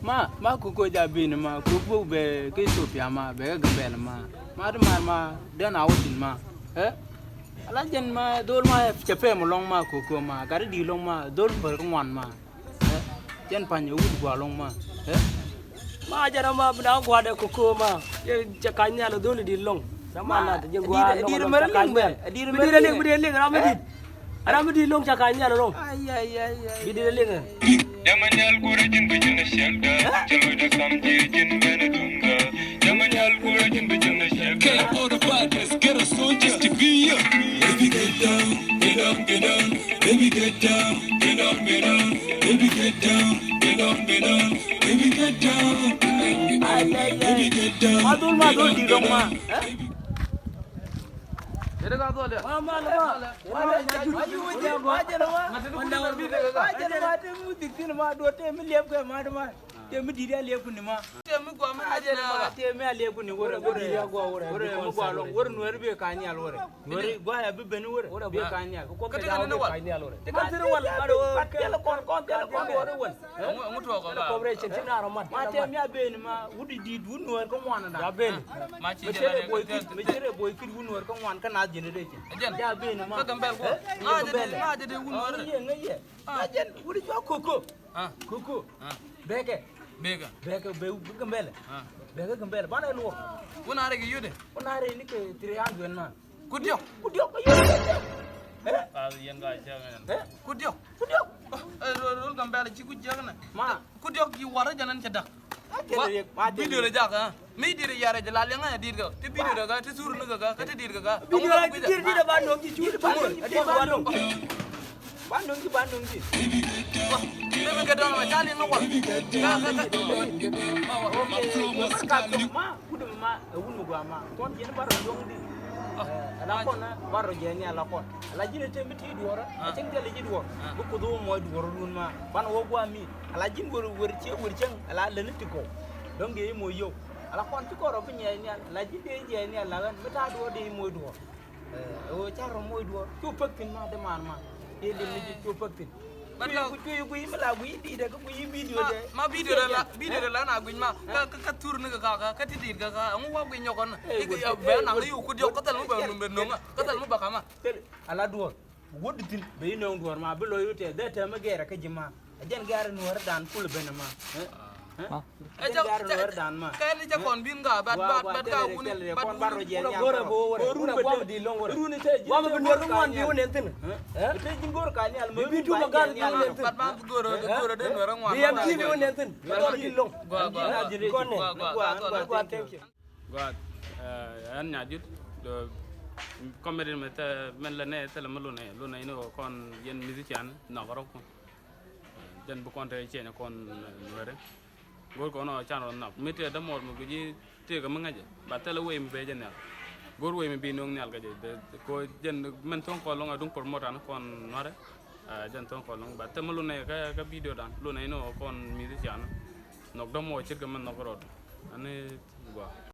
ma kuko jabin ma kuko be ke Ethiopia ma be gambel ma de ma dan awtin ma ala jen ma dol ma chepe mo long ma kuko ma gari di long ma dol ber ko wan ma jen panyo wud gwa long ma ma jara ma bna gwa de kuko ma ye jakanya lo dol di long sama na de gwa di mer ling be di ling Ramadi long jakanya lo long ay bidi ling Jamanyal kurajin bijuna shaka Chalo da samji jin bana dunga Jamanyal kurajin bijuna shaka Get all the partners, get a song just to be you Baby get down, get up, get up Baby get down, get up, get up Baby get down, get up, get up Baby get down, baby get down madul di long ma Ada kau tu ada. ma wala ayu je ma je ma Manda orang biru ke? ma te mu dikin ma do te mi lep ko ma te mi di lep ni ma Dia mu gua mana aja na. te mi lep ni wore mu gwa long wore nuer be ka nya wore nuer gwa ya be ben wore be ka nya ko Kata kan ada wal. te ka tir wal ado tel kon wore wal Mu tu kau ba. cooperation sina romat ma te mi be ni ma wudi di du nuer ko wana da ben Macam me chere boy kid wu nuer ko wan kana generation Ajen. ja be ni ma Kau gambel ko. Nggak jadi unur. ngaye ajen wudi jo koko Ah, koko ah. beke Bega. be gambele Ah. beke gambele bana lu Una ada ke yude. onare ni ke 300 ma Kudiok. kudio ko yo Ah, yang gak jangan. eh Kudiok. kudio Rul gambel ciku jangan. ma Kudiok di wara jangan cedak. Video le jaga. Mi dire yare jalal yang ada dir ga. Te video daga te suru naga ga. Kate dir ga. bidi la kir di da bandong ki churi bandong bandung ki Bebe ke dong ma chali no wal. ka ma kudu ma wunu gwa ma kon jen baro dong di ala kon baro jeni ala kon ala jine te miti duora aceng tele ji duor bu ko do mo duor nun ma ban wo gwa mi ala jin gor ceng ala leniti ko donc de mo yo ala kon ti ko ro pinya ni ala ji de je ni ala gan meta do de mo duor o charo mo duor tu pektin ma de man ma ele ni ji tu pektin ku yi mala ku yi di de ku yi video de Ma video la na guin ma ka tur naga ka ti dir ga ngu wa guin nyokon. Iki ya be na yu ku dio katal mu be no nga katal mu bakama. ala duor woditin be no duor ma be lo yote de te ma gere ka jima ajen gar nuor dan kul be na ma gar dan ma Kaya ni jakon bin ga bat ka uni kon baro je nya gora bo wora gwa di long wora runi te wa ma bin wor ngwan bi wonen tin te jin gor ka ni al mo bi tu ma gar di wonen tin bat ma goro de no rang wa. bi am tv wonen tin dor di long gwa thank you gua an nyajut do comedy meta men la ne tele malu ne no kon yen musician na garo ko den bu konte chene kon were gor ko no chano na mete da mor mo gi te ga mangaje ba tele we mi be jenel gor we mi bi no nyal ga je ko jen men ton ko longa dum por motan kon nore jen ton ko long ba te malu ne ga video dan lu ne no kon musician nok do mo chir ga men no garo ane gua